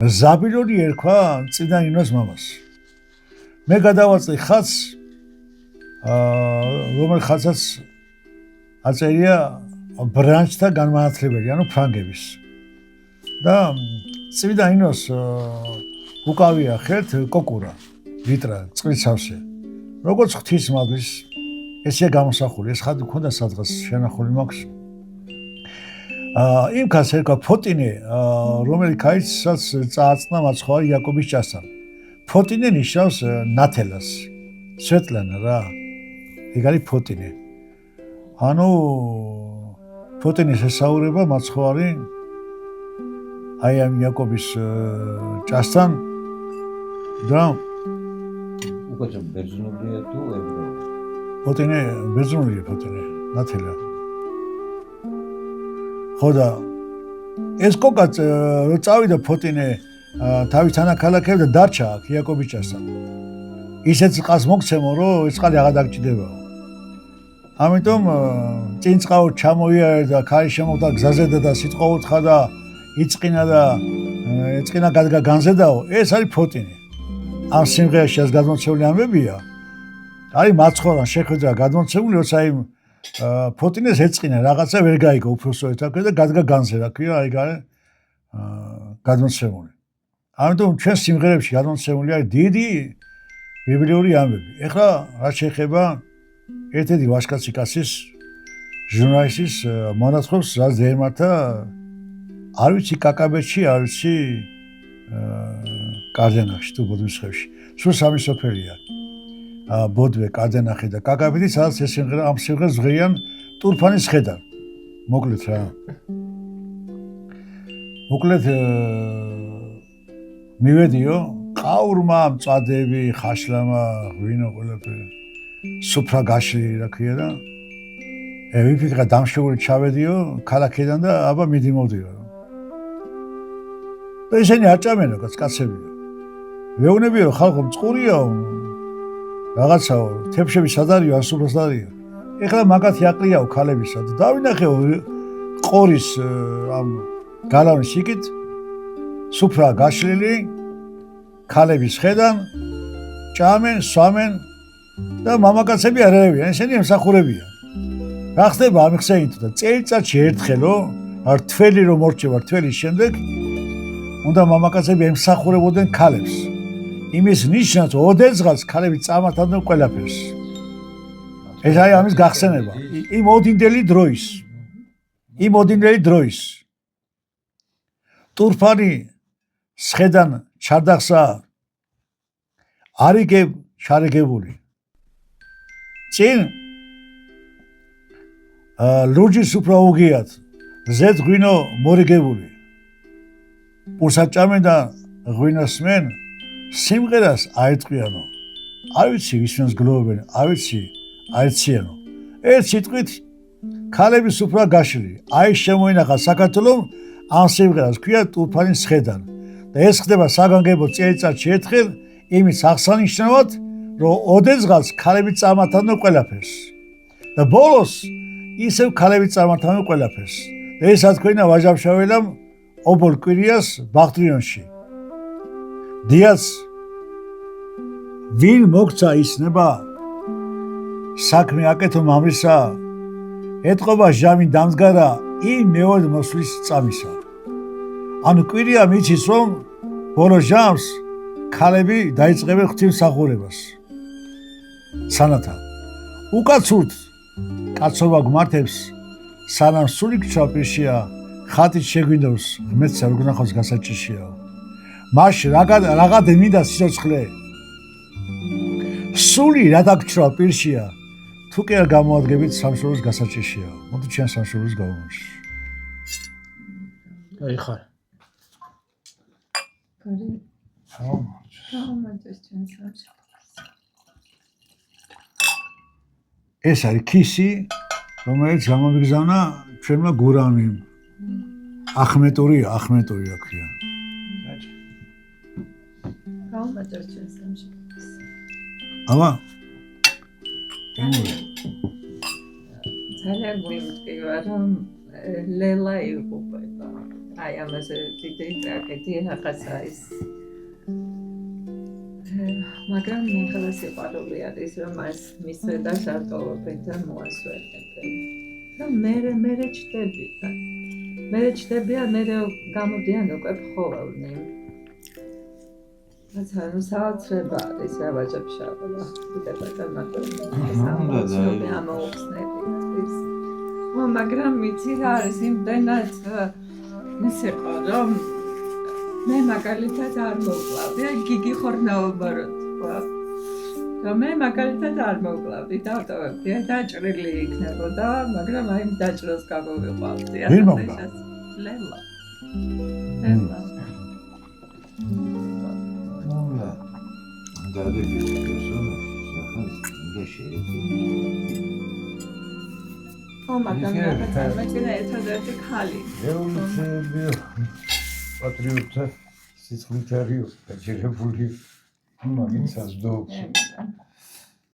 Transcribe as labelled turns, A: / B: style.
A: ზაბილონი ერქვა წინა ინოს მამას. მე გადავაწყდი ხაზს, რომელ ხაზსაც აწერია ბრანჩთა განმანათლებელი, ანუ ფრანგების. და წინა ინოს უკავია ხელთ კოკურა, ლიტრა, წყლის სავსე. როგორც ღვთისმადლის ესე გამოსახული, ეს ხაზი მქონდა სადღაც შენახული მაქვს. იმ ხაზს ერქვა ფოტინე, რომელიც ქაისაც წააწნა მაცხოვარი იაკობის ჭასთან. ფოტინე ნიშნავს ნათელას, სვეტლანა რა. ეგ არის ფოტინე. ანუ ფოტინეს ესაურება მაცხოვარი აი ამ იაკობის ჭასთან და
B: უკეთ ბერძნულია თუ ებრაული?
A: ფოტინე ბერძნულია, ფოტინე, ნათელა. ხო და ეს კოკა რო წავიდა ფოტინე თავის თანაქალაქებს და დარჩა აქ იაკობის ჭასთან. ისეთ წყალს მოგცემო, რომ ეს წყალი აღარ დაგჭირდებაო. ამიტომ წინ წყაო ჩამოიარე და ქარი შემოგდა გზაზე და სიტყვა უთხრა და იწყინა და ეწყინა გადაგა განზედაო, ეს არის ფოტინე. ამ სიმღერაში ეს გადმოცემული ამბებია. არის მაცხოვარ შეხვედრა გადმოცემული, როცა იმ ფოტინეს ეწყინა რაღაცა ვერ გაიგო უფროსოეთ აქ და გადაგა განზე რა ქვია, აი გარე გადმოცემული. ამიტომ ჩვენ სიმღერებში გადმოცემული არის დიდი ბიბლიური ამბები. ეხლა რაც შეეხება ერთ-ერთი ვაჟკაცი კაცის ჟურნალისტის მონაცვლებს, რაც დაემართა არ ვიცი კაკაბეთში, არ ვიცი კარდენახში თუ ბოდვისხევში. სულ სამი სოფელია. ბოდვე, კარდენახი და კაკაბეთი, სადაც ეს სიმღერა ამ სიმღერას ჟღერიან ტურფანის ხედან. მოკლედ რა. მოკლედ მივედიო, ყაურმა, მწადები, ხაშლამა, ღვინო ყველაფერი. სუფრა გაშლილი რა ქვია და ვიფიქრა დამშეული ჩავედიო ქალაქიდან და აბა მიდიმოვდიო. და ისინი არ ჭამენო კაცებია. ვეუბნებიო რომ ხალხო მწყურიაო, რაღაცაო, თეფშები სად არისო, ან სუფრა სად არისო. ეხლა მაგათი აყრიაო ქალებისა და დავინახეო ყორის ამ გალავნის იქით სუფრა გაშლილი ქალების ხედან ჭამენ, სვამენ და მამაკაცები არ არევიან, ისინი ემსახურებიან. რა ხდება ამ ხსენით და წელიწადში ერთხელო, არ თველი რომ მორჩება თველის შემდეგ, უნდა მამაკაცები ემსახურებოდნენ ქალებს. იმის ნიშნად ოდესღაც ქალები წამართავდნენ ყველაფერს. ეს არის ამის გახსენება. იმ ოდინდელი დროის. ტურფანი სხედან ჩარდახსა არიგებ შარიგებული. წინ ლურჯი სუფრა უგიათ, ზედ ღვინო მორიგებული. პურსა ჭამენ და ღვინოს სმენ, სიმღერას აერთყვიანო. არ ვიცი ვისმენს გლოვებენ, არ ვიცი აერთიანო. ერთ სიტყვით ქალების სუფრა გაშლილი. აი შემოინახა საქართველომ ამ სიმღერას ქვია ტურფანის ხედან. და ეს ხდება საგანგებო წელიწადში ერთხელ, იმის აღსანიშნავად, რომ ოდესღაც ქალები წამართავდნენ ყველაფერს. და ბოლოს ისევ ქალები წამართავდნენ ყველაფერს. და ეს ათქვენა ვაჟამშაველამ ობოლ კვირიას ბაღტრიონში. დიაც ვინ მოგცა ისნება? საქმე აკეთო მამრისა, ეტყობა ჟამი დამსგარა იმ მეორე მოსვლის წამისა. ანუ კვირია მიცის რომ ბოლო ჟამს ქალები დაიწყებენ ღვთისმსახურებას. სანათა უკაცურთ კაცობა გმართებს, სანამ სული გჩვაფიშია, ხატით შეგვინდოს ღმერთსა როგორ ნახავს გასაჭიშია. მაშ რაღა მინდა სიცოცხლე, სული რათა გჩვა პირშია, თუ კი არ გამოადგებით სამშობლოს გასაჭიშია. მოდი ჩვენ სამშობლოს გავუმშვი.
C: აი ხარ.
A: ეს არის ქისი, რომელიც გამომიგზავნა ჩვენმა გურამიმ. ახმეტურია ქვია.
D: გაუმაჭრეთ ჩვენ სამშობლოს.
A: აბა.
D: ძალიან გულმტკივა რომ ლელა იღუპება. აი ამაზე დიდი ტრაგედია რაღაცა ის მაგრამ მე ხელა სიყვარული არის რომ ეს მისვე და შარტოვობენ და მოასვენებენ და მე ჩდებიან მე გამოდიან უკვე ფხოველნი რაცა ნუ საოცრება არის რა ვაჭაფშავა და მაგარი ამოუხსნები მაგრამ მიცი რა არის იმდენად მისიყო რომ მე მაგალითად არ მოკლავდი აი გიგი ხორნაობა რო თქვა და მე მაგალითად არ მოკლავდი დავტოვებდი აი დაჭრილი იქნებოდა მაგრამ აი დაჭრას გამოვიყვავდი
A: ვინ მოკლა?
D: ლელა
B: მოვლა დადები პერსონაჟი სახან
D: მაგრამ მეცინე ერთადერთი ხალი
B: რევოლუციები პატრიოტთა სიცხლით არის გაჯერებული მაგით საზდოობს